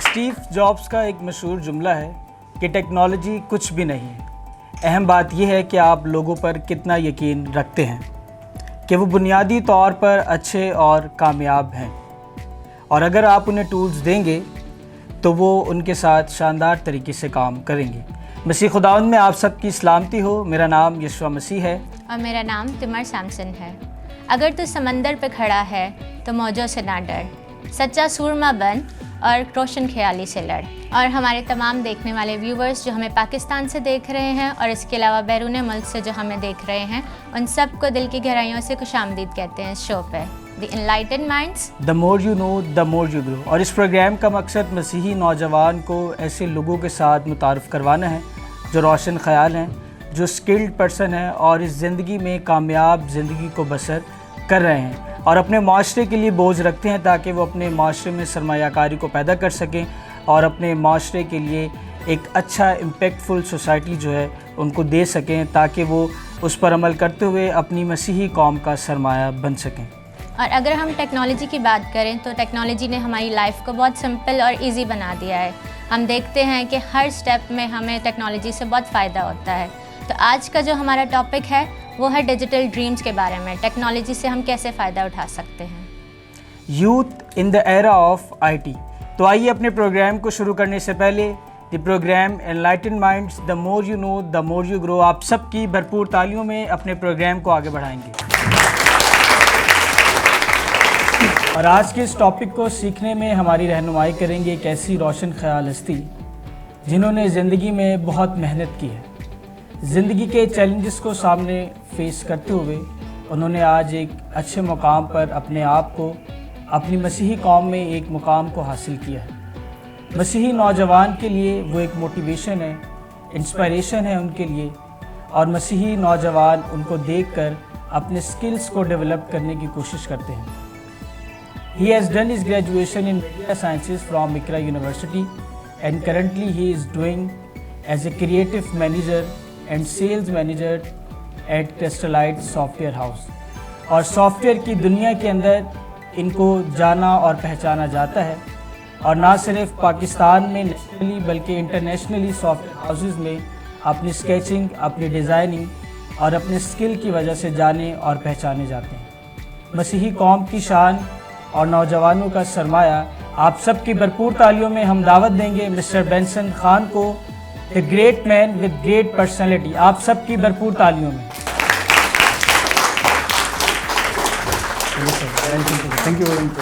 Steve jobs का एक मशहूर जुमला है कि टेक्नोलॉजी कुछ भी नहीं है, अहम बात यह है कि आप लोगों पर कितना यकीन रखते हैं कि वो बुनियादी तौर पर अच्छे और कामयाब हैं, और अगर आप उन्हें टूल्स देंगे तो वो उनके साथ शानदार तरीके से काम करेंगे। मसीह खुदावंद में आप सबकी सलामती हो। मेरा नाम यशवा मसीह है और मेरा नाम तिमर सैमसन है। अगर तू समंदर पे खड़ा है तो मौजों से ना डर, सच्चा सूरमा बन और रोशन ख्याली से लड़। और हमारे तमाम देखने वाले व्यूवर्स जो हमें पाकिस्तान से देख रहे हैं और इसके अलावा बैरून मुल्क से जो हमें देख रहे हैं, उन सबको दिल की गहराइयों से खुशामदीद कहते हैं इस शो पे, the enlightened minds, the more you know the more you grow. और इस प्रोग्राम का मकसद मसीही नौजवान को ऐसे लोगों के साथ मुतारफ़ करवाना है जो रोशन ख्याल हैं, जो स्किल्ड पर्सन हैं और इस ज़िंदगी में कामयाब ज़िंदगी को बसर कर रहे हैं और अपने माशरे के लिए बोझ रखते हैं ताकि वो अपने माशरे में सरमायाकारी को पैदा कर सकें और अपने माशरे के लिए एक अच्छा इम्पैक्टफुल सोसाइटी जो है उनको दे सकें, ताकि वो उस पर अमल करते हुए अपनी मसीही कौम का सरमाया बन सकें। और अगर हम टेक्नोलॉजी की बात करें तो टेक्नोलॉजी ने हमारी लाइफ को बहुत सिंपल और इजी बना दिया है। हम देखते हैं कि हर स्टेप में हमें टेक्नोलॉजी से बहुत फ़ायदा होता है। तो आज का जो हमारा टॉपिक है वो है डिजिटल ड्रीम्स के बारे में, टेक्नोलॉजी से हम कैसे फ़ायदा उठा सकते हैं। Youth in the era of IT. तो आइए अपने प्रोग्राम को शुरू करने से पहले the program enlightened minds the more you know the more you grow आप सबकी भरपूर तालियों में अपने प्रोग्राम को आगे बढ़ाएंगे। और आज के इस टॉपिक को सीखने में हमारी रहनुमाई करेंगे एक ऐसी रोशन ख्याल हस्ती जिन्होंने ज़िंदगी में बहुत मेहनत की है। ज़िंदगी के चैलेंजेस को सामने फेस करते हुए उन्होंने आज एक अच्छे मुकाम पर अपने आप को, अपनी मसीही कौम में एक मुकाम को हासिल किया है। मसीही नौजवान के लिए वो एक मोटिवेशन है, इंस्पिरेशन है उनके लिए, और मसीही नौजवान उनको देखकर अपने स्किल्स को डेवलप करने की कोशिश करते हैं। He has done his graduation in Media Sciences from Ikra University and currently he is doing as a creative manager and sales manager at Crystallite Software House। और सॉफ्टवेयर की दुनिया के अंदर इनको जाना और पहचाना जाता है, और ना सिर्फ पाकिस्तान में नेशनली बल्कि इंटरनेशनली सॉफ्टवेयर हाउसेस में अपनी स्केचिंग, अपनी डिज़ाइनिंग और अपने स्किल की वजह से जाने और पहचाने जाते हैं। मसीही कौम की शान और नौजवानों का सरमाया, आप सबकी भरपूर तालियों में हम दावत देंगे मिस्टर बेंसन खान को, the great man with great personality. आप सबकी भरपूर तालियों में। Thank you very much.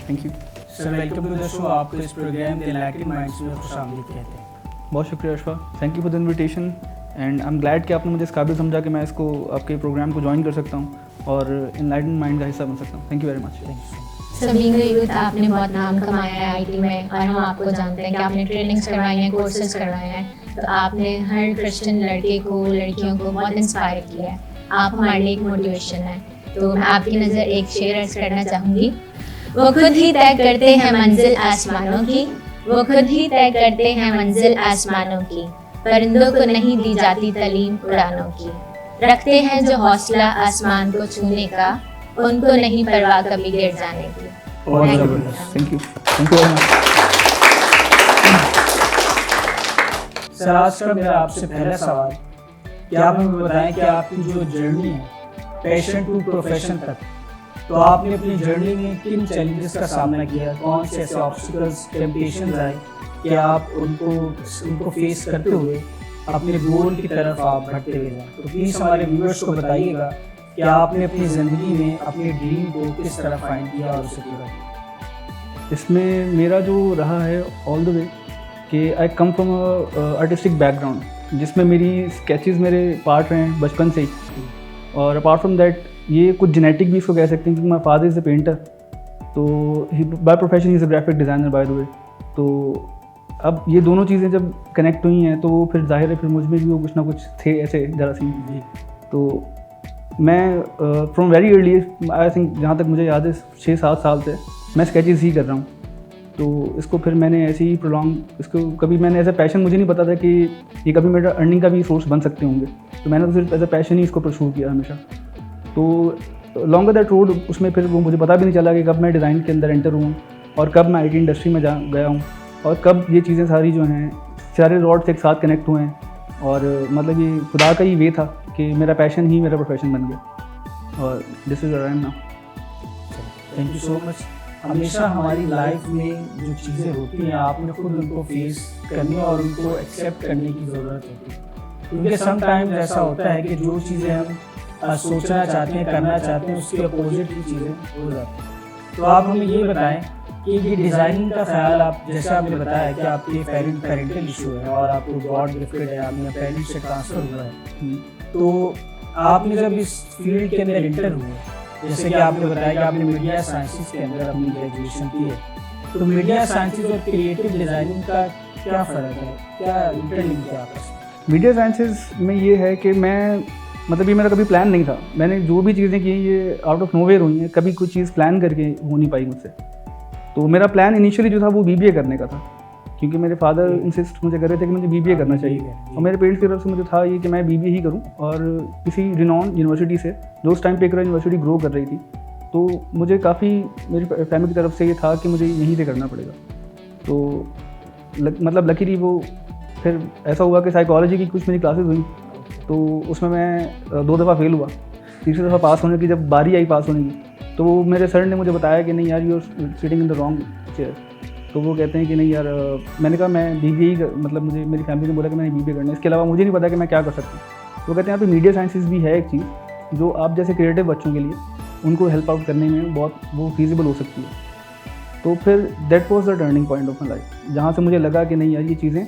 Thank you sir, welcome to the show. आपको इस प्रोग्राम द एनलाइटेंड माइंड्स में खुशामदीद कहते हैं। बहुत शुक्रिया Ashfa, thank you for the invitation and I am glad कि आपने मुझे इस काबिल समझा कि मैं इसको आपके प्रोग्राम को ज्वाइन कर सकता हूँ और एनलाइटेंड माइंड का हिस्सा बन सकता हूँ। Thank you very much. Being a youth आपने बहुत नाम कमाया है आईटी में, और हम आपको जानते हैं कि आपने ट्रेनिंग्स करवाई हैं, कोर्सेज करवाए हैं, तो आपने हर क्रिश्चियन लड़के को, लड़कियों को बहुत इंस्पायर किया है। आप हमारे लिए एक मोटिवेशन है। तो मैं आपकी नज़र एक शेर अर्ज करना चाहूँगी। वो खुद ही तय करते हैं मंजिल आसमानों की, वो खुद ही तय करते हैं मंजिल आसमानों की, परिंदों को नहीं दी जाती तालीम उड़ानों की, रखते हैं जो हौसला आसमान को छूने का, उनको नहीं परवाह कभी गिर जाने की। Thank you very much. Sir, आज का मेरा आपसे पहला सवाल कि आप हमें बताएं कि आपकी जो जर्नी है पैशन टू प्रोफेशन तक, तो आपने अपनी जर्नी में किन चैलेंजेस का सामना किया, कौन से ऐसे ऑब्स्टिकल्स, टेम्पटेशंस आए कि आप उनको फेस करते हुए अपने गोल की तरफ आप बढ़ते हुए जाएं। तो प्लीज़ हमारे व्यूअर्स को बताइएगा कि आपने अपनी ज़िंदगी में अपने ड्रीम को किस तरह फाइंड किया और उसे पूरा किया। इसमें मेरा जो रहा है ऑल द वे कि आई कम फ्रॉम आर्टिस्टिक बैकग्राउंड, जिसमें मेरी स्केचेस मेरे पार्ट रहे हैं बचपन से ही, और अपार्ट फ्रॉम दैट ये कुछ जेनेटिक भी इसको कह सकते हैं क्योंकि my father is a painter, तो by profession he is a graphic designer by the way. तो अब ये दोनों चीज़ें जब कनेक्ट हुई हैं तो फिर जाहिर है फिर मुझ में भी वो कुछ ना कुछ थे ऐसे जरासीम। तो मैं from very early I think जहाँ तक मुझे याद है 6-7 साल से मैं स्केचेस ही कर रहा हूँ। तो इसको फिर मैंने ऐसे ही प्रोलॉन्ग, इसको कभी मैंने एज अ पैशन, मुझे नहीं पता था कि ये कभी मेरा अर्निंग का भी सोर्स बन सकते होंगे, तो मैंने तो सिर्फ एज अ पैशन ही इसको परस्यू किया हमेशा। तो लॉन्गर दैट रोड उसमें फिर वो मुझे पता भी नहीं चला कि कब मैं डिज़ाइन के अंदर एंटर हुआ और कब मैं IT इंडस्ट्री में गया हूँ, और कब ये चीज़ें सारी जो हैं सारे रॉड्स एक साथ कनेक्ट हुए हैं, और मतलब ये खुदा का ही वे था कि मेरा पैशन ही मेरा प्रोफेशन बन गया, और this is I am now. Thank you so much. हमेशा हमारी लाइफ में जो चीज़ें होती हैं आपने खुद उनको फेस करनी और उनको एक्सेप्ट करने की ज़रूरत होती है, क्योंकि समटाइम्स ऐसा होता है कि जो चीज़ें हम सोचना चाहते हैं, करना चाहते हैं, उसके अपोजिट ही चीज़ें हो जाती हैं। तो आप हमें ये बताएं कि ये डिज़ाइनिंग का ख्याल, आप जैसे आपने बताया कि आपके पेरेंटल इशू है और आपको गॉड गिफ्टेड है, आपने पेरेंट्स से ट्रांसफ़र हुआ है, तो आपने जब इस फील्ड के अंदर इंटर हुए, जैसे कि आपने बताया कि आपने मीडिया साइंसेस के अंदर अपनी ग्रेजुएशन की है, तो मीडिया साइंसेस और क्रिएटिव डिज़ाइनिंग का क्या फ़र्क है, क्या इंटरलिंक है आपस में? मीडिया साइंसेस में ये है कि मैं मतलब ये मेरा कभी प्लान नहीं था, मैंने जो भी चीज़ें की ये आउट ऑफ नोवेयर हुई हैं, कभी कोई चीज़ प्लान करके हो नहीं पाई मुझसे। तो मेरा प्लान इनिशियली जो था वो BBA करने का था, क्योंकि मेरे फादर इंसिस्ट मुझे कर रहे थे कि मुझे BBA करना चाहिए, और मेरे पेरेंट्स की तरफ से मुझे था ये कि मैं BBA ही करूं, और किसी रिनॉन यूनिवर्सिटी से जो उस टाइम पे एक यूनिवर्सिटी ग्रो कर रही थी, तो मुझे काफ़ी मेरी फैमिली की तरफ से ये था कि मुझे यहीं से करना पड़ेगा। तो मतलब लकीली वो फिर ऐसा हुआ कि साइकोलॉजी की कुछ मेरी क्लासेस हुई, तो उसमें मैं 2 दफ़ा फेल हुआ, तीसरी दफ़ा पास होने की जब बारी आई पास होने की, तो वो मेरे सर ने मुझे बताया कि नहीं यार you are sitting in the wrong chair. तो वो कहते हैं कि नहीं यार, मैंने कहा मैं BBA ही मतलब मुझे मेरी फैमिली ने बोला कि मैंने BBA करना है, इसके अलावा मुझे नहीं पता कि मैं क्या कर सकती हूँ। तो कहते हैं यहाँ पे मीडिया साइंसेस भी है एक चीज़ जो आप जैसे क्रिएटिव बच्चों के लिए उनको हेल्प आउट करने में बहुत वो फीजिबल हो सकती है। तो फिर that was the turning point of my life, जहाँ से मुझे लगा कि नहीं यार ये चीज़ें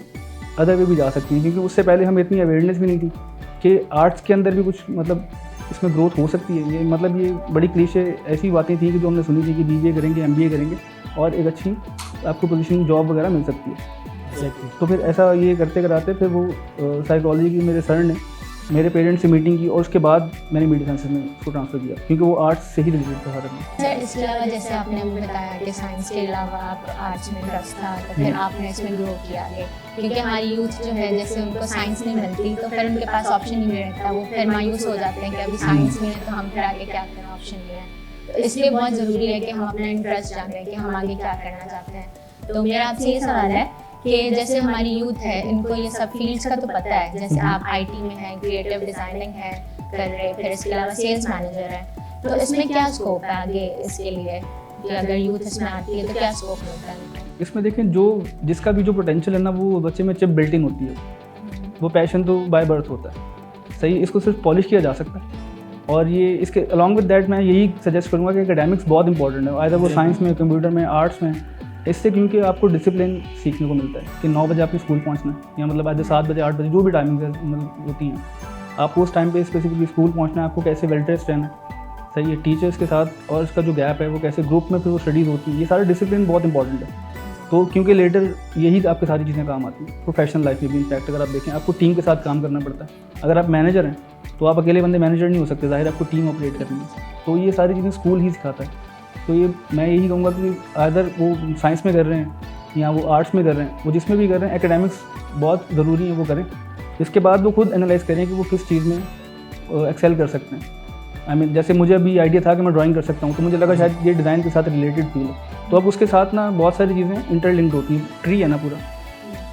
अदर वे भी जा सकती हैं, क्योंकि उससे पहले हमें इतनी अवेयरनेस भी नहीं थी कि आर्ट्स के अंदर भी कुछ मतलब इसमें ग्रोथ हो सकती है। ये मतलब ये बड़ी क्लीशे ऐसी बातें थी कि जो हमने सुनी थी कि BBA करेंगे, MBA करेंगे और एक अच्छी आपको पोजीशन जॉब वगैरह मिल सकती है। तो फिर ऐसा ये करते कराते फिर वो साइकोलॉजी की मेरे सर ने मेरे पेरेंट्स से मीटिंग की, और उसके बाद मैंने मीडिया साइंसेस में उसको ट्रांसफ़र किया, क्योंकि वो आर्ट्स से ही रिलेटेड था सारा में। सर इसके अलावा जैसे आपने बताया कि साइंस के अलावा आप आर्ट्स में इंटरेस्ट था, तो फिर आपने इसमें ग्रो किया आगे, क्योंकि हमारी यूथ जो है जैसे उनको साइंस नहीं मिलती तो फिर उनके पास ऑप्शन ही नहीं रहता, वो फिर मायूस हो जाते हैं कि अभी साइंस नहीं है तो हम फिर आगे क्या करें, ऑप्शन नहीं है। तो इसलिए बहुत ज़रूरी है कि हम अपना इंटरेस्ट जानें कि हम आगे क्या करना चाहते हैं। तो मेरा आपसे ये सवाल है कि जैसे हमारी यूथ है इनको ये सब फील्ड्स का तो पता है, जैसे आप IT में हैं, क्रिएटिव डिज़ाइनिंग है कर रहे, फिर इसके अलावा सेल्स मैनेजर है, तो इसमें क्या स्कोप है आगे इसके लिए कि अगर यूथ इसमें आती है तो क्या स्कोप मिलता है? इसमें देखें जो जिसका भी जो पोटेंशियल है ना वो बच्चे में चिप बिल्ट इन होती है, वो पैशन तो बाय बर्थ होता है, सही, इसको सिर्फ पॉलिश किया जा सकता है। और ये इसके अलॉन्ग विद दैट मैं यही सजेस्ट करूँगा कि एकेडमिक्स बहुत इंपॉर्टेंट है, आइदर वो साइंस में, कंप्यूटर में, आर्ट्स में, इससे क्योंकि आपको डिसिप्लिन सीखने को मिलता है कि 9 बजे आपने स्कूल पहुंचना है, या मतलब आज 7 बजे 8 बजे जो भी टाइमिंग मतलब होती हैं, आपको उस टाइम पे स्पेसिफिकली स्कूल पहुंचना है, आपको कैसे वेल ड्रेस्ड रहना है, सही है, टीचर्स के साथ और इसका जो गैप है वो कैसे ग्रुप में फिर वो स्टडीज़ होती है, ये सारे डिसिप्लिन बहुत इंपॉर्टेंट है। तो क्योंकि लेटर यही आपकी सारी चीज़ें काम आती हैं प्रोफेशनल लाइफ में भी। इनफैक्ट अगर आप देखें आपको टीम के साथ काम करना पड़ता है, अगर आप मैनेजर हैं तो आप अकेले बंदे मैनेजर नहीं हो सकते, ज़ाहिर आपको टीम ऑपरेट करनी है, तो ये सारी चीज़ें स्कूल ही सिखाता है। तो ये मैं यही कहूँगा कि अगर वो साइंस में कर रहे हैं या वो आर्ट्स में कर रहे हैं, वो जिसमें भी कर रहे हैं, एकेडमिक्स बहुत ज़रूरी है वो करें। इसके बाद वो खुद एनालाइज करें कि वो किस चीज़ में एक्सेल कर सकते हैं। आई मीन जैसे मुझे अभी आइडिया था कि मैं ड्राइंग कर सकता हूँ, तो मुझे लगा शायद ये डिज़ाइन के साथ रिलेटेड फील्ड है, तो अब उसके साथ ना बहुत सारी चीज़ें इंटरलिंक्ड होती हैं, ट्री है ना पूरा,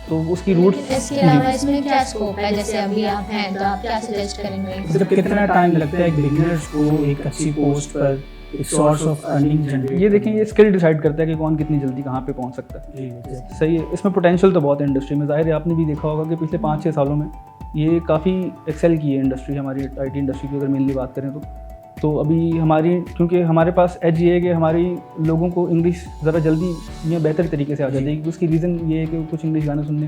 तो उसकी रूट्स। इसके अलावा इसमें क्या स्कोप है, जैसे अभी आप हैं तो आप क्या सजेस्ट करेंगे? सिर्फ कितना टाइम लगता है एक बिगिनर्स को एक अच्छी पोस्ट पर एक सोर्स ऑफ अर्निंग जनरेट? ये देखें ये स्किल डिसाइड करता है कि कौन कितनी जल्दी कहाँ पे पहुँच सकता है। सही है, इसमें पोटेंशियल तो बहुत है इंडस्ट्री में, ज़ाहिर है आपने भी देखा होगा कि पिछले 5-6 सालों में ये काफ़ी एक्सेल की है इंडस्ट्री, हमारी IT इंडस्ट्री की अगर मेनली बात करें तो अभी हमारी क्योंकि हमारे पास एज ये है कि हमारी लोगों को इंग्लिश ज़रा जल्दी या बेहतर तरीके से आ जाती है। उसकी रीज़न ये है कि कुछ इंग्लिश गाने सुनने,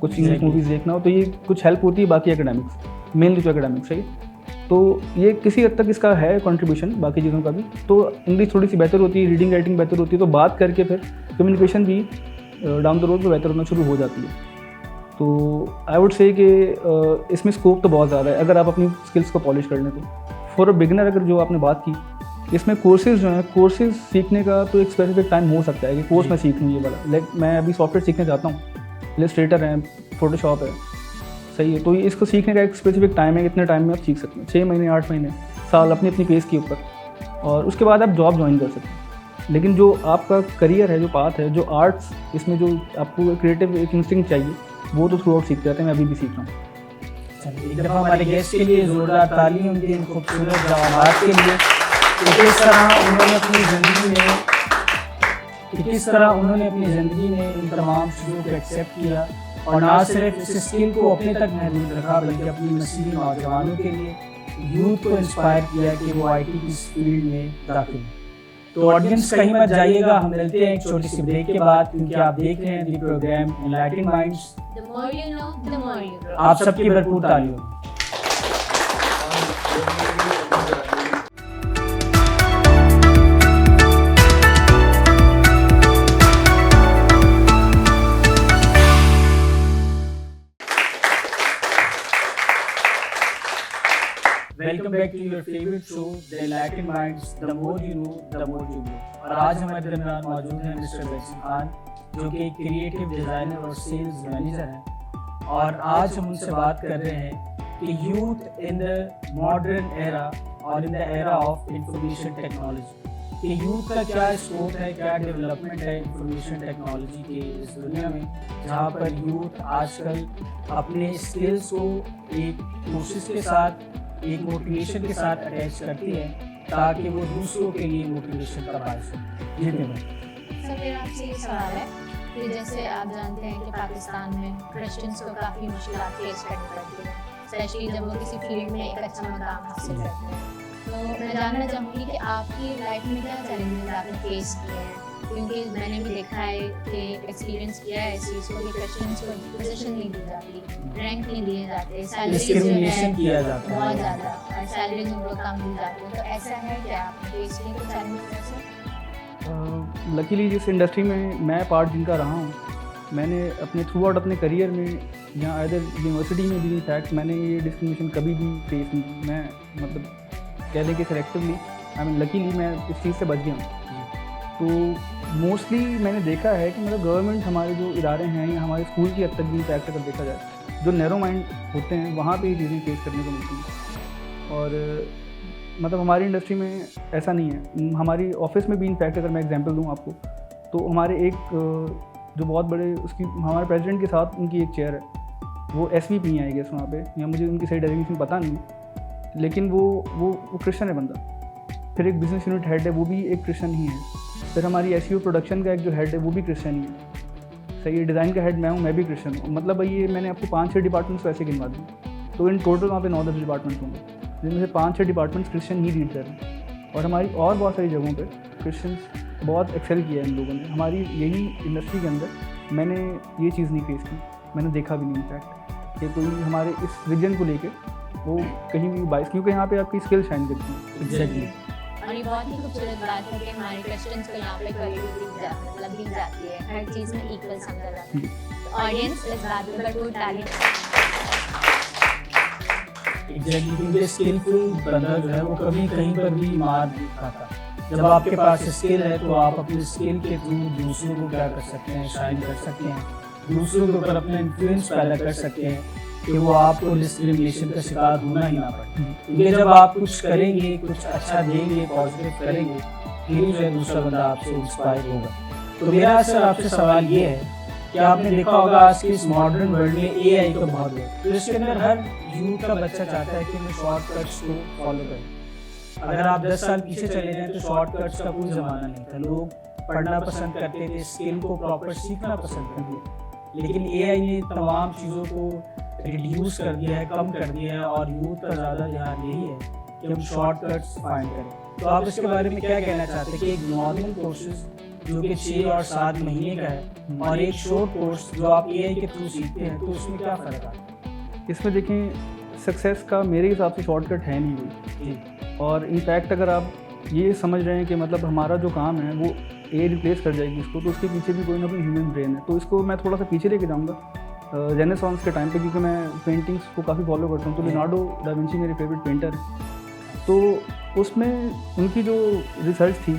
कुछ इंग्लिश मूवीज़ देखना हो, तो ये कुछ हेल्प होती है, बाकी एकेडमिक्स मेनली तो एकेडमिक्स है। तो ये किसी हद तक इसका है कंट्रीब्यूशन बाकी चीज़ों का भी। तो इंग्लिश थोड़ी सी बेहतर होती है, रीडिंग राइटिंग बेहतर होती है, तो बात करके फिर कम्युनिकेशन भी डाउन द रोड पर बेहतर होना शुरू हो जाती है। तो आई वुड से कि इसमें स्कोप तो बहुत ज़्यादा है अगर आप अपनी स्किल्स को पॉलिश कर लें तो। फॉर अ बिगिनर अगर जो आपने बात की, इसमें कोर्सेज़ जो हैं, कोर्सेज़ सीखने का तो एक स्पेसिफिक टाइम हो सकता है कि कोर्स मैं सीख लूँ ये वाला। लाइक मैं अभी सॉफ्टवेयर सीखने चाहता हूँ, इलस्ट्रेटर है, फोटोशॉप है, सही है, तो इसको सीखने का एक स्पेसिफिक टाइम है, इतने टाइम में आप सीख सकते हैं, 6 महीने, 8 महीने, साल, अपनी अपनी पेस के ऊपर, और उसके बाद आप जॉब ज्वाइन कर सकते हैं। लेकिन जो आपका करियर है, जो पाथ है, जो आर्ट्स, इसमें जो आपको क्रिएटिव एक इंस्टिंक्ट चाहिए, वो तो थ्रू आउट सीखते रहते हैं। मैं अभी भी सीख रहा हूँ। चलिए एक दफ़ा हमारे गेस्ट के लिए ज़ोरदार तालियां उनके इन खूबसूरत जवाबात के लिए। किस तरह उन्होंने अपनी ज़िंदगी में इन तमाम चीज़ों को एक्सेप्ट किया और ना सिर्फ इस स्किल को अपने तक महदूद रखा, बल्कि अपनी नस्ली नौजवानों के लिए, यूथ को इंस्पायर किया कि वो IT की इस फील्ड में दाखिल हों। तो ऑडियंस कहीं मत जाइएगा, हम मिलते हैं एक छोटी सी ब्रेक के बाद, क्योंकि आप देख रहे हैं the programme enlightening minds. The more you know, the more you grow. आप सबकी भरपूर तालियों। Welcome back to your favourite show the enlightening minds, the more you know the more you grow. और आज हमारे दरमियान मौजूद हैं मिस्टर बेसिम खान, जो कि एक क्रिएटिव डिज़ाइनर और सेल्स मैनेजर हैं। और आज हम उनसे बात कर रहे हैं कि youth in the modern era और in the era of information technology, कि यूथ का क्या स्कोप है, क्या डेवलपमेंट है इंफॉर्मेशन टेक्नोलॉजी के इस दुनिया में, जहाँ पर यूथ आजकल अपने स्किल्स को एक कोशिश के साथ, एक मोटिवेशन के साथ अटैच करती है, ताकि वो दूसरों के लिए मोटिवेशन का बायस हो। जी सर मेरा आपसे ये सवाल है कि जैसे आप जानते हैं कि पाकिस्तान में क्रिश्चियंस को काफ़ी मुश्किलात फेस करनी पड़ती है, स्पेशली जब वो किसी फील्ड में एक अच्छा मकाम हासिल करते हैं। तो मैं जानना चाहूँगी कि आपकी लाइफ में क्या चैलेंजेस आपने फेस किए हैं, क्योंकि मैंने भी देखा है कि एक्सपीरियंस किया है इस चीज़ को कि क्रिश्चियंस को पोजीशन नहीं दी जाती, रैंक नहीं दिए जाते, डिस्क्रिमिनेशन किया जाता है बहुत ज़्यादा, और सैलरीज उनको कम दी जाती है। तो ऐसा है क्या आपने फेस किए कुछ चैलेंजेस ऐसे? लकीली जिस इंडस्ट्री में मैं पार्ट जिनका रहा हूँ, मैंने अपने थ्रू आउट अपने करियर में या आइदर यूनिवर्सिटी में भी इनफैक्ट मैंने ये डिस्क्रिमिनेशन कभी भी फेस नहीं की। मैं मतलब कह दें कि सिलेक्टिवली लकीली मैं इस चीज़ से बच गया हूँ। तो मोस्टली मैंने देखा है कि मतलब गवर्नमेंट, हमारे जो इदारे हैं या हमारे स्कूल की हद तक भी इनफैक्ट अगर देखा जाए, जो नैरो माइंड होते हैं वहाँ पे ये चीज़ें फेस करने को मिलती हैं। और मतलब हमारी इंडस्ट्री में ऐसा नहीं है। हमारी ऑफिस में भी इनफैक्ट अगर मैं एग्जांपल दूं आपको, तो हमारे एक जो बहुत बड़े उसकी हमारे प्रेसिडेंट के साथ उनकी एक चेयर है, वो SVP आई गेस वहाँ पे, या मुझे उनकी सही डेजिग्नेशन पता नहीं है, लेकिन वो क्रिश्चियन है बंदा। फिर एक बिजनेस यूनिट हेड है, वो भी एक क्रिश्चियन ही है। फिर हमारी SEO प्रोडक्शन का एक जो हेड है, वो भी क्रिश्चियन ही है। सही है, डिज़ाइन का हेड मैं हूँ, मैं भी क्रिश्चियन हूँ। मतलब ये मैंने आपको 5-6 डिपार्टमेंट्स वैसे गिनवा दी, तो इन टोटल वहाँ पे 9-10 डिपार्टमेंट्स होंगे, जिनमें से 5-6 डिपार्टमेंट्स क्रिश्चियन ही लीड कर रहे हैं। और हमारी और बहुत सारी जगहों पे क्रिश्चियंस बहुत एक्सेल किया है इन लोगों ने। हमारी यही इंडस्ट्री के अंदर मैंने ये चीज़ नहीं फेस की, मैंने देखा भी नहीं इनफैक्ट कि कोई हमारे इस रीजन को लेके वो कहीं भी बाइस, क्योंकि यहाँ पे आपकी स्किल शाइन करती है। एग्जैक्टली। और ये बहुत ही खूबसूरत बात है कि हमारे क्रिश्चियंस को यहाँ पे वैल्यू दी जाती है, हर चीज़ में इक्वल समझा जाता है। तो ऑडियंस इस बात पर भरपूर तालियां। एग्जैक्टली, क्योंकि स्किलफुल बंदा जो है वो कभी कहीं पर भी मार नहीं खाता। जब आपके पास स्किल है तो आप अपने स्किल के थ्रू दूसरों को क्या कर सकते हैं, शाइन कर सकते हैं, दूसरों के ऊपर अपना इन्फ्लुएंस पैदा कर सकते हैं कि वो आपको डिस्क्रिमिनेशन का शिकार होना ही ना पड़े। क्योंकि जब आप कुछ करेंगे, कुछ अच्छा देंगे, पॉजिटिव करेंगे, फिर जो है दूसरा बंदा आपसे इंस्पायर होगा। तो मेरा सर आपसे सवाल ये है कि आपने देखा होगा आज के इस मॉडर्न वर्ल्ड में AI का बहुत है, तो इसके अंदर हर यूथ का बच्चा चाहता है कि मैं शॉर्टकट्स को फॉलो करें। अगर आप 10 साल पीछे चले जाएं तो शॉर्टकट्स का कोई ज़माना नहीं था, लोग पढ़ना पसंद करते थे, स्किल को प्रॉपर सीखना पसंद करते थे। लेकिन AI ने तमाम चीज़ों को रिड्यूस कर दिया है, कम कर दिया है, और यूथ का ज़्यादा ध्यान यही है कि हम शॉर्टकट्स फाइंड करें। तो आप इसके बारे में क्या कहना चाहते हैं कि एक नॉर्मल कोर्सेज जो कि 6 और 7 महीने का है और एक शॉर्ट कोर्स जो आप AI के थ्रू सीखते हैं, तो उसमें क्या फ़र्क आता है? इसमें देखें, सक्सेस का मेरे हिसाब से शॉर्टकट है नहीं कोई। और इनफैक्ट अगर आप ये समझ रहे हैं कि मतलब हमारा जो काम है वो AI रिप्लेस कर जाएगी इसको, तो उसके पीछे भी कोई ना कोई ह्यूमन ब्रेन है। तो इसको मैं थोड़ा सा पीछे लेके जाऊँगा रेनेसांस के टाइम पे, क्योंकि मैं पेंटिंग्स को काफ़ी फॉलो करता हूँ। तो लियोनार्डो दा विंची मेरे फेवरेट पेंटर है। तो उसमें उनकी जो रिसर्च थी,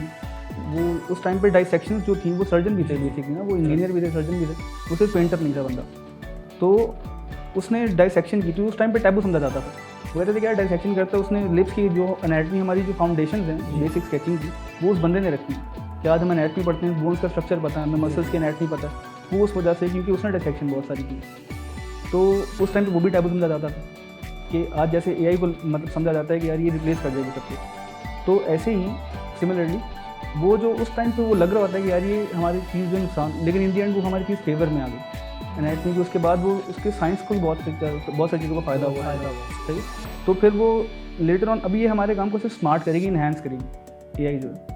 वो उस टाइम पे डाइसेक्शंस जो थी, वो सर्जन भी थे बेसिकली ना, वो इंजीनियर भी थे, सर्जन भी थे, वो सिर्फ पेंटर नहीं था बंदा। तो उसने डाइसेक्शन की थी, उस टाइम पे टैबू समझा जाता था। वो कहते थे क्या डाइसेक्शन करता है, उसने लिप्स की जो एनाटमी, हमारी जो फाउंडेशन हैं बेसिक स्केचिंग की, वो उस बंदे ने रखी कि आज हमें एनाटमी पढ़ते हैं, बोन्स का स्ट्रक्चर पता है, हमें मसल्स की एनाटमी पता है, वो उस वजह से क्योंकि उसने डिसेक्शन बहुत सारी की। तो उस टाइम पे वो भी टैबू समझा जाता था कि आज जैसे AI को मतलब समझा जाता है कि यार ये रिप्लेस कर देगी सब कुछ। तो ऐसे ही सिमिलरली वो जो उस टाइम पे वो लग रहा होता है कि यार ये हमारी चीज़ जो नुकसान, लेकिन इन दी एंड वो हमारी चीज़ फेवर में आ गई एनाटमी की। उसके बाद वो उसके साइंस को भी बहुत सारी चीज़ों का फ़ायदा हुआ है, सही। तो फिर वो लेटर ऑन अभी ये हमारे काम को सिर्फ स्मार्ट करेगी, इन्हांस करेगी AI जो है।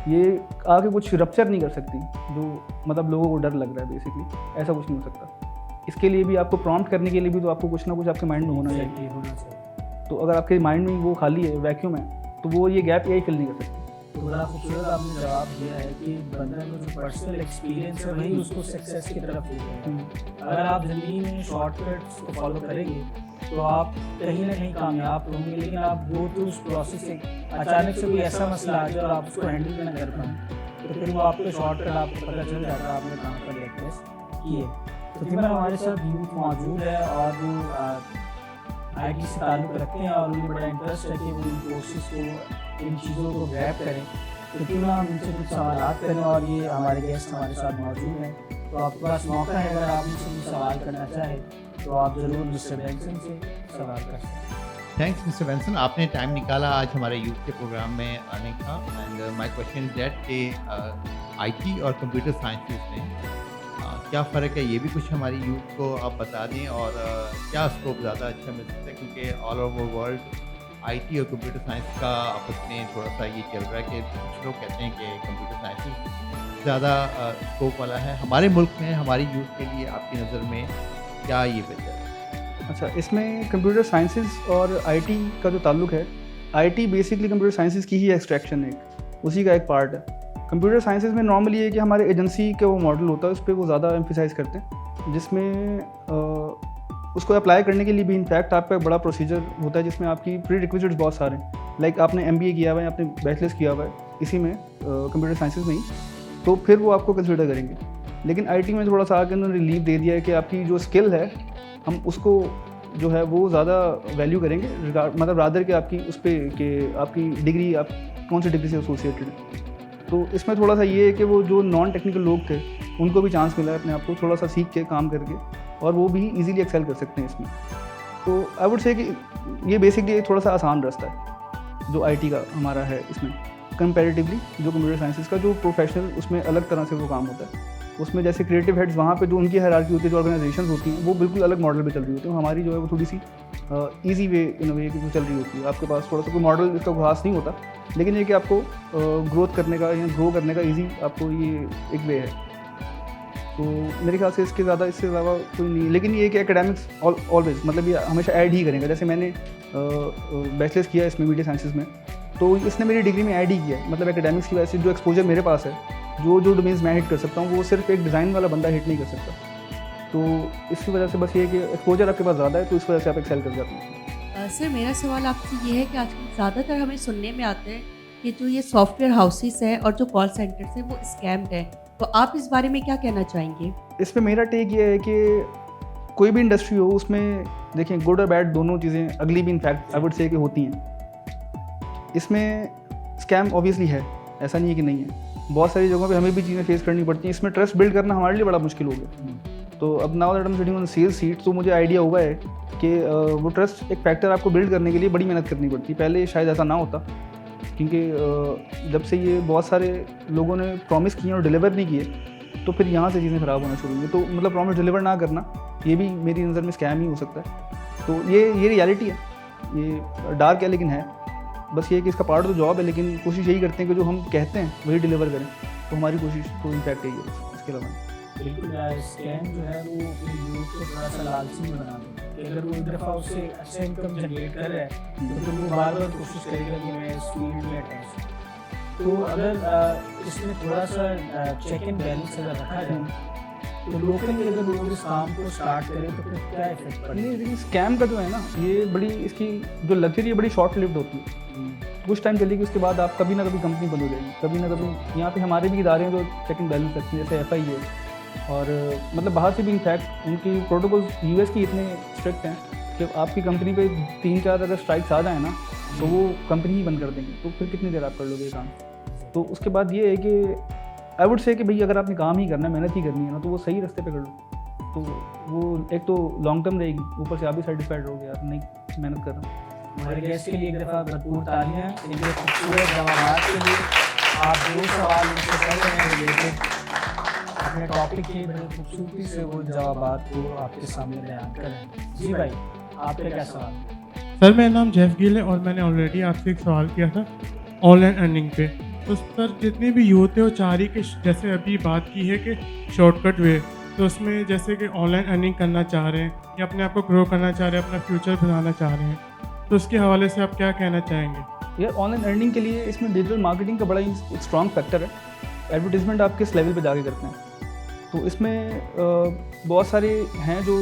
ये आगे कुछ रप्चर नहीं कर सकती, जो मतलब लोगों को डर लग रहा है बेसिकली, ऐसा कुछ नहीं हो सकता। इसके लिए भी आपको प्रॉम्प्ट करने के लिए भी तो आपको कुछ ना कुछ आपके माइंड में होना चाहिए। तो अगर आपके माइंड में वो खाली है, वैक्यूम है, तो वो ये गैप AI फिल नहीं कर सकती। तो बड़ा खूबसूरत आपने जवाब दिया है कि बंदा का जो पर्सनल एक्सपीरियंस है वही उसको सक्सेस की तरफ ले जाएगा। अगर आप ज़िंदगी में शॉर्टकट्स को फॉलो करेंगे तो आप कहीं ना कहीं कामयाब होंगे, लेकिन आप गो थ्रू उस प्रोसेस से अचानक से कोई ऐसा मसला आ जाए और आप उसको हैंडल ना कर पाएँ तो फिर वो आपके शॉर्टकट आपको पता चल जाता है आपने कहाँ पर लेक्चर्स किए। तो तीमर हमारे साथ यूथ मौजूद है और वो IT से ताल्लुक़ रखते हैं और उन्हें बड़ा इंटरेस्ट है कि वो इन कोर्सेज़ को, इन चीज़ों को ग्रैब करें। तो क्यों ना हम उनसे कुछ सवाल करें और ये हमारे गेस्ट हमारे साथ मौजूद हैं, तो आपके पास मौका है, अगर आप उनसे कुछ सवाल करना चाहें तो आप ज़रूर मिस्टर बेंसन से सवाल कर सकते हैं। थैंक्स मिस्टर बेंसन, आपने टाइम निकाला आज हमारे यूथ के प्रोग्राम में आने का। And my question is that कि IT और कंप्यूटर साइंसेस में क्या फ़र्क है, ये भी कुछ हमारी यूथ को आप बता दें, और क्या स्कोप ज़्यादा अच्छा मिल सकता है, क्योंकि ऑल ओवर वर्ल्ड IT और कंप्यूटर साइंस का आपस में थोड़ा सा ये चल रहा है कि कुछ लोग कहते हैं कि कंप्यूटर साइंस ज़्यादा स्कोप वाला है। हमारे मुल्क में हमारी यूथ के लिए आपकी नज़र में क्या ये बेहतर है? अच्छा, इसमें कंप्यूटर साइंसेज और IT का जो ताल्लुक है, IT बेसिकली कंप्यूटर साइंसेज की ही एक्सट्रैक्शन है, उसी का एक पार्ट है। कंप्यूटर साइंसेज में नॉर्मली ये कि हमारे एजेंसी का वो मॉडल होता है, उस पर वो ज़्यादा एम्फेसाइज करते हैं, जिसमें उसको अप्लाई करने के लिए भी इनफैक्ट आपका एक बड़ा प्रोसीजर होता है, जिसमें आपकी प्री रिक्विजिट्स बहुत सारे हैं। लाइक आपने MBA किया हुआ है, आपने बैचलर्स किया हुआ है इसी में कंप्यूटर साइंसेज में ही, तो फिर वो आपको कंसिडर करेंगे। लेकिन IT में थोड़ा सा आगे उन्होंने रिलीव दे दिया है कि आपकी जो स्किल है हम उसको जो है वो ज़्यादा वैल्यू करेंगे, मतलब रादर कि आपकी उस पर कि आपकी डिग्री, आप कौन सी डिग्री से एसोसिएटेड है। तो इसमें थोड़ा सा ये है कि वो जो नॉन टेक्निकल लोग थे उनको भी चांस मिला है अपने आप को थोड़ा सा सीख के काम करके, और वो भी इजीली एक्सेल कर सकते हैं इसमें। तो आई वुड से कि ये बेसिकली थोड़ा सा आसान रास्ता है जो IT का हमारा है इसमें कंपैरेटिवली। जो कंप्यूटर साइंसेस का जो प्रोफेशनल, उसमें अलग तरह से वो काम होता है। उसमें जैसे क्रिएटिव हेड्स, वहाँ पे जो उनकी हायरार्की होती है, जो ऑर्गेनाइजेशन होती हैं, वो बिल्कुल अलग मॉडल पे चल रही होती है। हमारी जो है वो थोड़ी सी ईजी वे इन वे की चल रही होती है। आपके पास थोड़ा सा कोई मॉडल इसका खास नहीं होता, लेकिन ये कि आपको ग्रोथ करने का या ग्रो करने का ईजी आपको ये एक वे है। तो मेरे ख्याल से इससे ज़्यादा कोई नहीं। लेकिन ये कि एकेडमिक्स ऑलवेज मतलब ये हमेशा ऐड ही करेंगे। जैसे मैंने बैचलर्स किया इसमें मीडिया साइंसेज में, तो इसने मेरी डिग्री में ऐड ही किया है। मतलब एकेडमिक्स की वजह से जो एक्सपोजर मेरे पास है, जो डोमेन्स मैं हिट कर सकता हूँ, वो सिर्फ एक डिज़ाइन वाला बंदा हिट नहीं कर सकता। तो इसकी वजह से बस ये है कि एक्सपोजर आपके पास ज़्यादा है, तो इस वजह से आप एक्सेल कर जाते हैं। सर, मेरा सवाल आपसे ये है कि आजकल ज़्यादातर हमें सुनने में आता है कि जो ये सॉफ्टवेयर हाउसेस हैं और जो कॉल सेंटर्स हैं वो स्कैम्ड है, तो आप इस बारे में क्या कहना चाहेंगे? इसमें मेरा टेक ये है कि कोई भी इंडस्ट्री हो, उसमें देखें गुड और बैड दोनों चीज़ें, अगली भी इनफैक्ट आई वुड से कि होती हैं। इसमें स्कैम ऑब्वियसली है, ऐसा नहीं है कि नहीं है। बहुत सारी जगहों पे हमें भी चीज़ें फेस करनी पड़ती हैं। इसमें ट्रस्ट बिल्ड करना हमारे लिए बड़ा मुश्किल हो गया। तो अब now that I am sitting on sales seat, तो मुझे आइडिया हुआ है कि वो ट्रस्ट एक फैक्टर आपको बिल्ड करने के लिए बड़ी मेहनत करनी पड़ती है। पहले शायद ऐसा ना होता, क्योंकि जब से ये बहुत सारे लोगों ने प्रॉमिस किए और डिलीवर नहीं किए, तो फिर यहाँ से चीज़ें ख़राब होना शुरू हुई। तो मतलब प्रॉमिस डिलीवर ना करना, ये भी मेरी नज़र में स्कैम ही हो सकता है। तो ये रियलिटी है, ये डार्क है लेकिन है। बस ये कि इसका पार्ट तो जॉब है, लेकिन कोशिश यही करते हैं कि जो हम कहते हैं वही डिलीवर करें। तो हमारी कोशिश तो इनफैक्ट यही है, इसके अलावा बिल्कुल। स्कैम जो है वो यूथ को थोड़ा सा लालची बना देता है कि अगर वो एक दफ़ा उससे अच्छा इनकम जनरेट कर रहा है तो फिर वो बार बार कोशिश करेगा कि मैं इस फील्ड में अटैच हूँ। तो अगर इसमें थोड़ा सा चेक एंड बैलेंस अगर रखा जाए, तो लोकली अगर लोग इस काम को स्टार्ट करें तो फिर क्या इफेक्ट पड़ेगा? लेकिन स्कैम का जो है ना, ये बड़ी इसकी जो लग्जरी है बड़ी शॉर्ट लिव्ड होती है। कुछ टाइम चलेगी, उसके बाद आप कभी ना कभी कंपनी बंद हो जाएगी, कभी ना कभी। यहाँ पे हमारे भी इदारे हैं जो चेक एंड बैलेंस रखते हैं, जैसे FI है, और मतलब बाहर से भी इनफैक्ट उनकी प्रोटोकॉल्स US की इतने स्ट्रिक्ट हैं कि आपकी कंपनी पे 3-4 अगर स्ट्राइक्स आ जाए ना, तो वो कंपनी ही बंद कर देंगे। तो फिर कितनी देर आप कर लोगे ये काम? तो उसके बाद ये है कि आई वुड से कि भाई अगर आपने काम ही करना है, मेहनत ही करनी है ना, तो वो सही रास्ते पे कर लो। तो वो एक तो लॉन्ग टर्म रहेगी, ऊपर से आप भी सेटिस्फाइड रहोगे यार नहीं मेहनत कर रहा हूँ। हमारे गेस्ट के लिए एक दफ़ा भरपूर तालियां इनके खूबसूरत जवाब के लिए। आप जो सवाल उनसे कर रहे हैं रिलेटेड अपने टॉपिक के बड़ी खूबसूरती से वो जवाब को आपके सामने बयान करें। जी भाई, आपका क्या सवाल है? सर मेरा नाम जेफ गिल है और मैंने ऑलरेडी आपसे एक सवाल किया था ऑनलाइन अर्निंग पे। तो सर जितने भी यूथ है वो चाह रही कि जैसे अभी बात की है कि शॉर्टकट वे, तो उसमें जैसे कि ऑनलाइन अर्निंग करना चाह रहे हैं या अपने आप को ग्रो करना चाह रहे हैं, अपना फ्यूचर बनाना चाह रहे हैं, तो उसके हवाले से आप क्या कहना चाहेंगे? यार ऑनलाइन अर्निंग के लिए इसमें डिजिटल मार्केटिंग का बड़ा ही एक स्ट्रॉन्ग फैक्टर है। एडवर्टीजमेंट आप किस लेवल पे जाके करते हैं, तो इसमें बहुत सारे हैं जो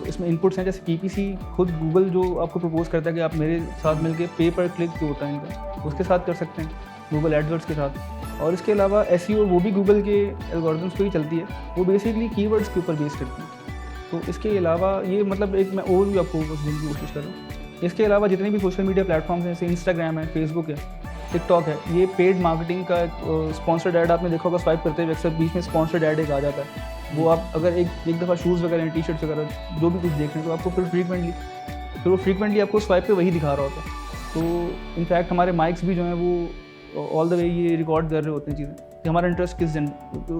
इसमें इनपुट्स हैं। जैसे PPC खुद गूगल जो आपको प्रपोज करता है कि आप मेरे साथ मिलके पे पर क्लिक जो होता है इनका, उसके साथ कर सकते हैं, गूगल एडवर्ड्स के साथ। और इसके अलावा SEO वो भी गूगल के एल्गोरिथम्स पे ही चलती है, वो बेसिकली कीवर्ड्स के ऊपर बेस करती है। तो इसके अलावा ये मतलब एक मैं ओवरव्यू आपको बस देने की कोशिश कर रहा हूँ। इसके अलावा जितने भी सोशल मीडिया प्लेटफॉर्म्स हैं, जैसे इंस्टाग्राम है, फेसबुक है, टिकटॉक है, ये पेड मार्केटिंग का स्पॉन्सर्ड ऐड आपने देखा होगा, स्वाइप करते हुए अक्सर बीच में स्पॉन्सर्ड ऐड एक आ जाता है। वो आप अगर एक दफ़ा शूज़ वगैरह, टी शर्ट्स वगैरह जो भी कुछ देख रहे हैं, तो आपको फिर वो फ्रीक्वेंटली आपको स्वाइप पे वही दिखा रहा होता है। तो इनफैक्ट हमारे माइक्स भी जो हैं वो ऑल द वे ये रिकॉर्ड कर रहे होते हैं चीज़ें कि हमारा इंटरेस्ट किस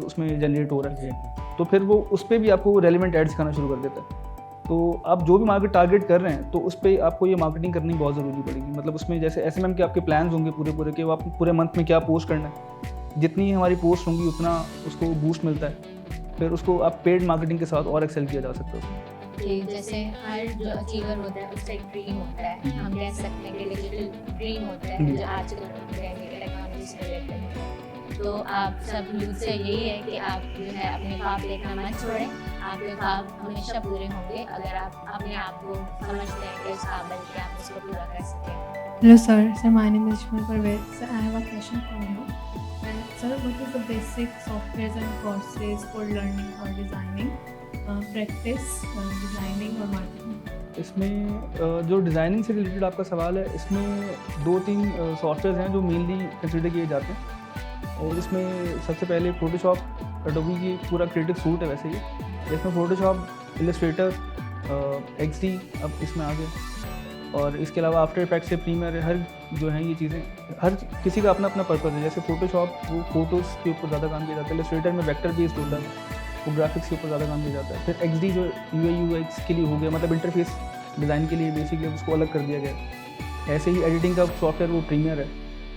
उसमें जनरेट हो रहा है। तो फिर वो उस पर भी आपको रेलिवेंट एड्स दिखाना शुरू कर देता है। तो आप जो भी मार्केट टारगेट कर रहे हैं, तो उस पर आपको ये मार्केटिंग करनी बहुत ज़रूरी पड़ेगी। मतलब उसमें जैसे SMM के आपके प्लान्स होंगे पूरे कि वो आप पूरे मंथ में क्या पोस्ट करना है, जितनी हमारी पोस्ट होंगी उतना उसको बूस्ट मिलता है, फिर उसको आप पेड मार्केटिंग के साथ और एक्सेल किया जा सकता है उसमें। कि जैसे हर जो अचीवर होता है उसका एक ड्रीम होता है, हम कह सकते हैं कि डिजिटल ड्रीम होता है जो आजकल टेक्नोलॉजी से रिलेटेड है। तो आप सब यूथ से यही है कि आप जो है अपने ख्वाब देखना मत छोड़ें, आपके ख्वाब हमेशा पूरे होंगे अगर आप अपने आप को समझते हैं कि उस काबिल कि आप उसको पूरा कर सकें। Hello sir, my name is Ishmael Parvez. Sir, I have a question for you. And sir, what is the basic softwares and courses for learning or designing, practice, designing और marketing? इसमें जो डिज़ाइनिंग से related आपका सवाल है, इसमें 2-3 software हैं जो मेनली कंसिडर किए जाते हैं। और इसमें सबसे पहले फोटोशॉप, एडोबी की पूरा क्रिएटिव सूट है वैसे ही, जिसमें फोटोशॉप, इलस्ट्रेटर, XD अब इसमें आ गए। और इसके अलावा आफ्टर इफेक्ट्स से प्रीमियर, हर जो हैं ये चीज़ें, हर किसी का अपना अपना पर्पज़ है। जैसे फोटोशॉप वो फोटोज़ के ऊपर ज़्यादा काम किया जाता है, इलस्ट्रेटर में वेक्टर बेस्ड होता है, वो ग्राफिक्स के ऊपर ज़्यादा काम किया जाता है। फिर XD जो UI UX के लिए हो गया, मतलब इंटरफेस डिज़ाइन के लिए बेसिकली उसको अलग कर दिया गया। ऐसे ही एडिटिंग का सॉफ्टवेयर वो प्रीमियर है।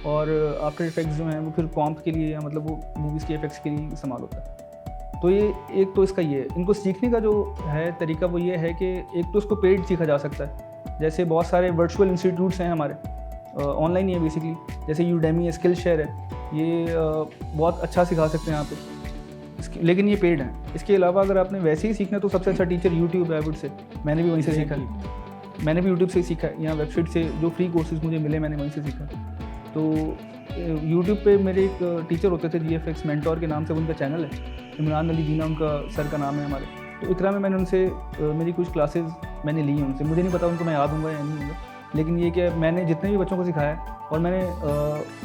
और आफ्टर इफेक्ट्स जो हैं वो फिर कॉम्प के लिए, मतलब वो मूवीज़ के इफेक्ट्स के लिए इस्तेमाल होता है। तो ये एक तो इसका ये है। इनको सीखने का जो है तरीका वो ये है कि एक तो उसको पेड सीखा जा सकता है। जैसे बहुत सारे वर्चुअल इंस्टीट्यूट्स हैं हमारे, ऑनलाइन ही है बेसिकली, जैसे यूडेमी है, स्किल शेयर है, ये बहुत अच्छा सिखा सकते हैं यहाँ पे, लेकिन ये पेड है। इसके अलावा अगर आपने वैसे ही सीखना है तो सबसे अच्छा टीचर यूट्यूब है, आई वुड से। मैंने भी वहीं से सीखा, मैंने भी यूट्यूब से सीखा है। यहाँ वेबसाइट से जो फ्री कोर्सेज मुझे मिले मैंने वहीं से सीखा। तो यूट्यूब पे मेरे एक टीचर होते थे, GFX मेंटोर के नाम से उनका चैनल है, इमरान अली दीना उनका सर का नाम है हमारे। तो इकरा में मैंने उनसे मेरी कुछ क्लासेस मैंने ली हैं उनसे। मुझे नहीं पता उनको मैं याद दूंगा या नहीं दूंगा, लेकिन ये कि मैंने जितने भी बच्चों को सिखाया और मैंने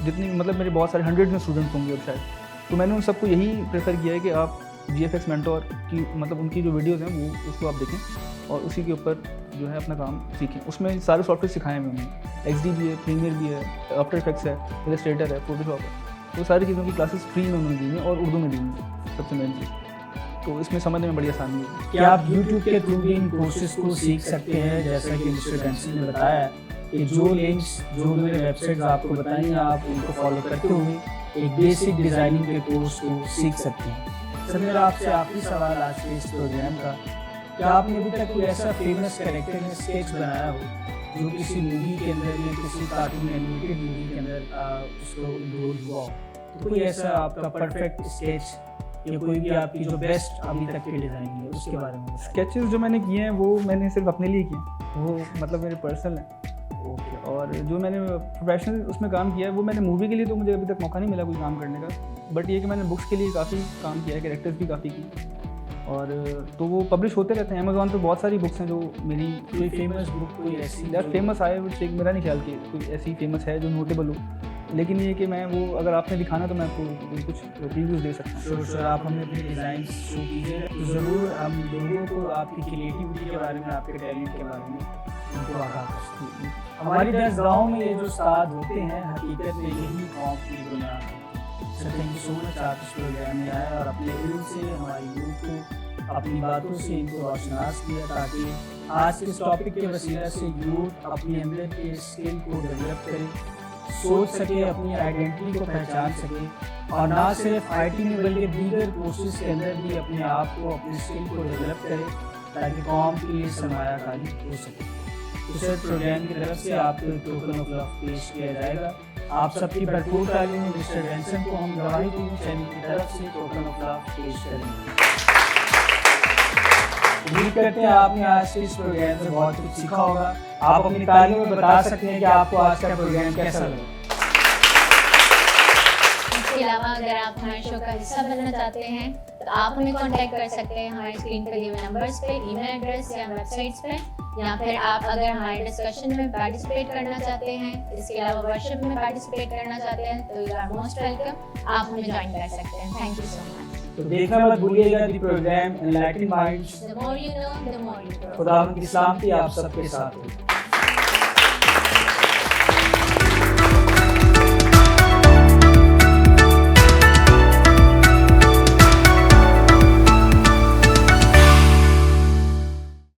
जितनी मतलब मेरे बहुत सारे 100 में स्टूडेंट्स होंगे अब शायद, तो मैंने उन सबको यही प्रेफर किया है कि आप GFX मेंटोर की मतलब उनकी जो वीडियोज़ हैं वो उसको आप देखें और उसी के ऊपर जो है अपना काम सीखें। उसमें सारे सॉफ्टवेयर सिखाए हैं उन्होंने, XD भी है, प्रीमियर भी है, आफ्टर इफेक्ट्स है, इलस्ट्रेटर है, फोटोशॉप है। तो सारी चीज़ों की क्लासेस फ्री में उन्होंने दी हैं और उर्दू में दी हैं सबसे मेन चीज़। तो इसमें समझने में बड़ी आसानी है। क्या आप YouTube के थ्रू भी इन कोर्सेज को सीख सकते हैं? जैसा कि मिस्टर बेंसन ने बताया कि जो लिंक्स, जो मेरे वेबसाइट्स आपको बताएंगे, आप उनको फॉलो करते हुए एक बेसिक डिज़ाइनिंग के कोर्स को सीख सकते हैं। सर, मेरा आपसे आखिरी सवाल आज के इस प्रोग्राम का, क्या आपने अभी तक कोई ऐसा फेमस कैरेक्टर या स्केच बनाया हो जो किसी मूवी के अंदर या किसी कार्टून एनिमेटेड मूवी के अंदर उसको इंक्लूड हुआ हो? तो कोई ऐसा आपका परफेक्ट स्केच या कोई भी आपकी जो बेस्ट अभी तक की डिज़ाइन है उसके बारे में? स्केचेस जो मैंने किए हैं वो मैंने सिर्फ अपने लिए किए, वो मतलब मेरे पर्सनल हैं। ओके। और जो मैंने प्रोफेशनल उसमें काम किया है वो मैंने मूवी के लिए तो मुझे अभी तक मौका नहीं मिला कोई काम करने का, बट ये कि मैंने बुक्स के लिए काफ़ी काम किया है, कैरेक्टर्स भी काफ़ी की, और तो वो पब्लिश होते रहते हैं। अमेज़ॉन पे बहुत सारी बुक्स हैं जो मेरी। कोई फेमस बुक कोई ऐसी यार फेमस आए वो मेरा नहीं ख्याल कि कोई ऐसी फेमस है जो नोटेबल हो, लेकिन ये कि मैं वो अगर आपने दिखाना तो मैं आपको कुछ रिव्यूज़ दे सकता हूँ। सर आप हमें अपने डिज़ाइन शो कीजिए तो ज़रूर हम लोगों को आपकी क्रिएटिविटी के बारे में, आपके टैलेंट के बारे में उनको आगाह कर सकते हैं। हमारी दरगाहों में ये जो उस्ताद होते हैं हकीकत में यही कौम की बुनियाद है। Sir thank you so much, आप इस प्रोग्राम में आए और अपने इल्म से हमारी यूथ को अपनी बातों से इनको रोशनास किया ताकि आज के इस टॉपिक के वसीला से यूथ अपने अंदर के स्किल को डेवलप करे, सोच सके, अपनी आइडेंटिटी को पहचान सके और ना सिर्फ आईटी में बल्कि दीगर कोर्सेज के अंदर भी अपने आप को, अपने स्किल को डेवलप करे ताकि कौम के लिए सरमायाकारी हो सके। तो सर प्रोग्राम की तरफ से आपको एक टोकन ऑफ लव पेश किया जाएगा। आप सबकी भरपूर तालीम में मिस्टर डेंसन को हम गवाही टीवी चैनल की तरफ से टोकन ऑफ लव पेश करेंगे। उम्मीद करते हैं आपने आज के इस प्रोग्राम से बहुत कुछ सीखा होगा। आप अपनी तालीम में बता सकते हैं कि आपको आज का प्रोग्राम कैसा लगा। इसके अलावा अगर आप हमारे शो का हिस्सा बनना चाहते हैं तो आप हमें कांटेक्ट कर सकते हैं हमारे स्क्रीन पर दिए हुए नंबर्स पे, ईमेल एड्रेस या वेबसाइट्स पे, या फिर आप अगर हमारे डिस्कशन में पार्टिसिपेट करना चाहते हैं, इसके अलावा वर्कशॉप में पार्टिसिपेट करना चाहते हैं तो यू आर मोस्ट वेलकम, आप हमें ज्वाइन कर सकते हैं। Thank you so much. तो देखना मत भूलिएगा the programme enlightening minds. The more you know, the more you grow. खुदा की सलामती आप सबके साथ हो।